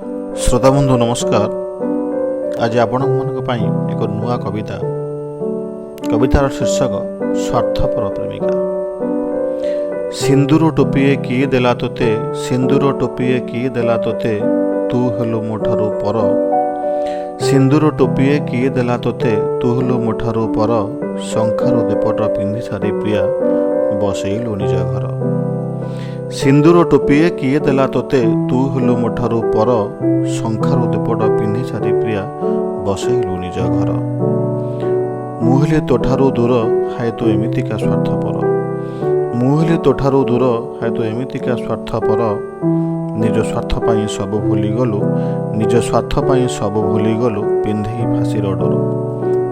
श्रोता बंधु नमस्कार। आज आपण एक नुआ कविता कवितार शीर्षक स्वार्थपर प्रेमिका। सिंदूर टोपीए किए देला तोते, सिंदूर टोपीए किए देला तोते, तू हेलु मोठारू पर। सिंदूर टोपीए किए देला तोते, तू हेलु मोठारू पर। शंखारू दीपट पिंधि सारी प्रिया बसैलु निज घर। सिंदूर टोपीए किए देला तोते, तू हेलु मोठारू पर। शंखारू दीपट पिंधि सारी प्रिया बसैलु निज घर। मुहले तोठारू दूर, हाय तो एमितिका स्वार्थपर। मुहले तोठारू दूर, हाय तो एमितिका स्वार्थपर। निज स्वार्थ पाई सब भूलीगलु, निज स्वार्थ पाई सब भूलीगलु। पिंधेई फांसीर डर,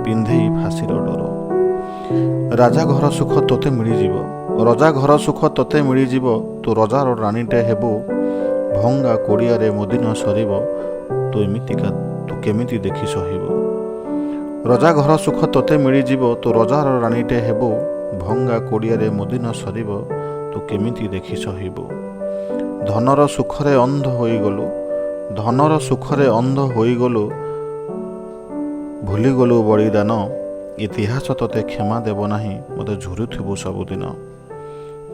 पिंधेई फांसीर डर। राजा घर सुख तोते मिलिजिब, रजा घर सुख तोते मिलिजिब। तू रजार राणीटे हेबु, भंगा कोड़ियारे मोदिन सरिब। तू एमितिका तू केमिति देखि सहिबु। रजा घर सुख तोते मिलिजिब, तू रजार राणीटे हेबु। भंगा कोड़ियारे मोदिन सरिब। तू केमिति देखि सहिबु। धनर सुखरे अंध होइगलु, धनर सुखरे अंध होइगलु। भूलीगलु बलिदान, इतिहास तोते क्षमा देव नाही। मते झुरुथिबु सबुदिन।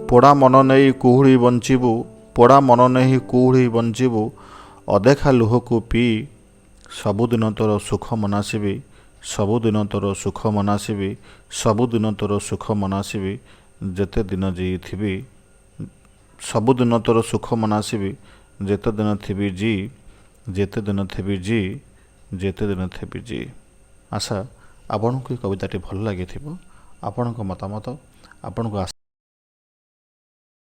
पोड़ा मन नहीं कुहुड़ी बंचिबु, पोड़ा मन नहीं कुहुड़ी बंचिबु। अदेखा लुहकु पी सबुदिन तोर सुख मनासिबी, सबुदिन तोर सुख मनासिबी, सबुदिन तोर सुख मनासिबी। जेते दिन जीथिबी, सबुदिन तोर सुख मनासिबी। जेते दिन थिबी जी, जेते दिन थिबी जी, जेते दिन थिबी जी। आशा आपन को कविताटी भल लगी। आपण मतामत आपन को